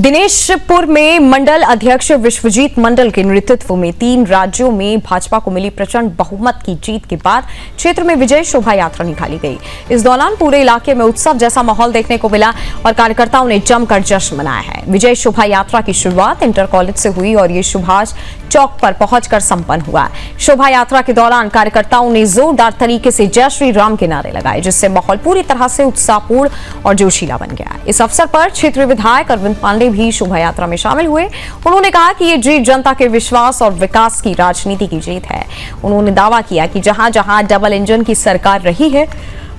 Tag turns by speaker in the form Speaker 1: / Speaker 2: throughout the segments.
Speaker 1: दिनेशपुर में मंडल अध्यक्ष विश्वजीत मंडल के नेतृत्व में 3 राज्यों में भाजपा को मिली प्रचंड बहुमत की जीत के बाद क्षेत्र में विजय शोभा यात्रा निकाली गई। इस दौरान पूरे इलाके में उत्सव जैसा माहौल देखने को मिला और कार्यकर्ताओं ने जमकर जश्न मनाया है। विजय शोभा यात्रा की शुरुआत इंटर कॉलेज से हुई और ये सुभाष चौक पर पहुंचकर संपन्न हुआ। शोभा यात्रा के दौरान कार्यकर्ताओं ने जोरदार तरीके से जय श्री राम के नारे लगाए, जिससे माहौल पूरी तरह से उत्साहपूर्ण और जोशीला बन गया। इस अवसर पर क्षेत्रीय विधायक अरविंद पांडे भी शोभा यात्रा में शामिल हुए। उन्होंने कहा कि ये जीत जनता के विश्वास और विकास की राजनीति की जीत है। उन्होंने दावा किया कि जहां जहां डबल इंजन की सरकार रही है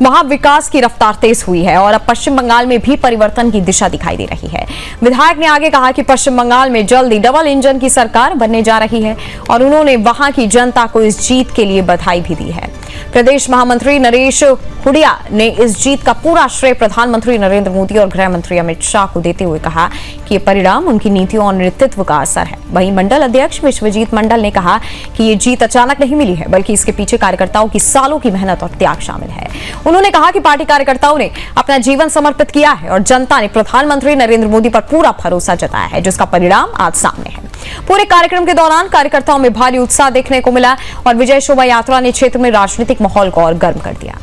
Speaker 1: वहां विकास की रफ्तार तेज हुई है और अब पश्चिम बंगाल में भी परिवर्तन की दिशा दिखाई दे रही है। विधायक ने आगे कहा कि पश्चिम बंगाल में जल्दी डबल इंजन की सरकार बनने जा रही है और उन्होंने वहां की जनता को इस जीत के लिए बधाई भी दी है। प्रदेश महामंत्री नरेश हुडिया ने इस जीत का पूरा श्रेय प्रधानमंत्री नरेंद्र मोदी और गृह मंत्री अमित शाह को देते हुए कहा कि ये परिणाम उनकी नीतियों और नेतृत्व का असर है। वहीं मंडल अध्यक्ष विश्वजीत मंडल ने कहा कि ये जीत अचानक नहीं मिली है, बल्कि इसके पीछे कार्यकर्ताओं की सालों की मेहनत और त्याग शामिल है। उन्होंने कहा कि पार्टी कार्यकर्ताओं ने अपना जीवन समर्पित किया है और जनता ने प्रधानमंत्री नरेंद्र मोदी पर पूरा भरोसा जताया है, जिसका परिणाम आज सामने है। पूरे कार्यक्रम के दौरान कार्यकर्ताओं में भारी उत्साह देखने को मिला और विजय शोभा यात्रा ने क्षेत्र में राजनीतिक माहौल को और गर्म कर दिया।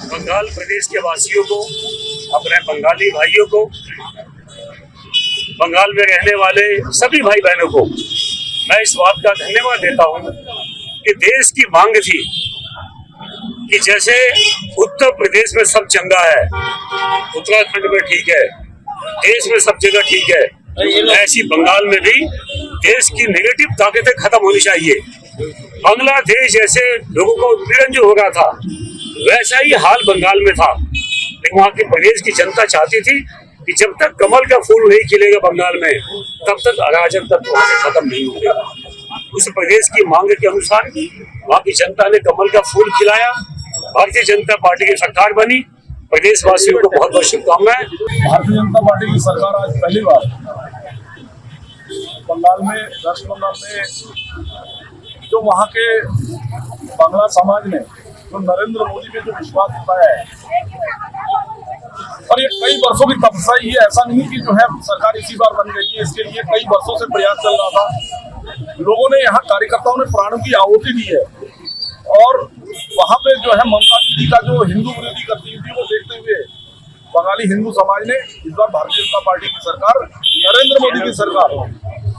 Speaker 2: बंगाल प्रदेश के वासियों को, अपने बंगाली भाइयों को, बंगाल में रहने वाले सभी भाई बहनों को मैं इस बात का धन्यवाद देता हूं कि देश की मांग थी कि जैसे उत्तर प्रदेश में सब चंगा है, उत्तराखंड में ठीक है, देश में सब जगह ठीक है, ऐसी बंगाल में भी देश की नेगेटिव ताकतें खत्म होनी चाहिए। बांग्लादेश जैसे लोगों को उत्पीड़न जो हो रहा था वैसा ही हाल बंगाल में था, लेकिन वहाँ के प्रदेश की जनता चाहती थी कि जब तक कमल का फूल नहीं खिलेगा बंगाल में तब तक अराजक तत्व वहाँ से खत्म नहीं होगा। उस प्रदेश की मांग के अनुसार वहाँ की जनता ने कमल का फूल खिलाया, भारतीय जनता पार्टी की सरकार बनी। प्रदेशवासियों को बहुत बहुत शुभकामनाएं।
Speaker 3: भारतीय जनता पार्टी की सरकार आज पहली बार बंगाल में, वेस्ट बंगाल में जो वहाँ के बांग्ला समाज ने जो नरेंद्र मोदी पे जो विश्वास जताया है और ये कई वर्षों की तपस्या, ये ऐसा नहीं कि जो है सरकार इसी बार बन गई है, इसके लिए कई वर्षों से प्रयास चल रहा था। लोगों ने यहाँ कार्यकर्ताओं ने प्राणों की आहुति दी है और वहाँ पे जो है ममता दीदी का जो हिंदू विरोधी गतिविधि को देखते हुए बंगाली हिंदू समाज ने इस बार भारतीय जनता पार्टी की सरकार, नरेंद्र मोदी की सरकार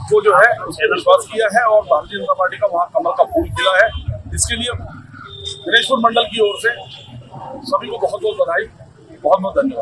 Speaker 3: को जो है उसने विश्वास किया है और भारतीय जनता पार्टी का वहाँ कमल का फूल खिला है। इसके लिए दिनेशपुर मंडल की ओर से सभी को बहुत बहुत बधाई, बहुत बहुत धन्यवाद।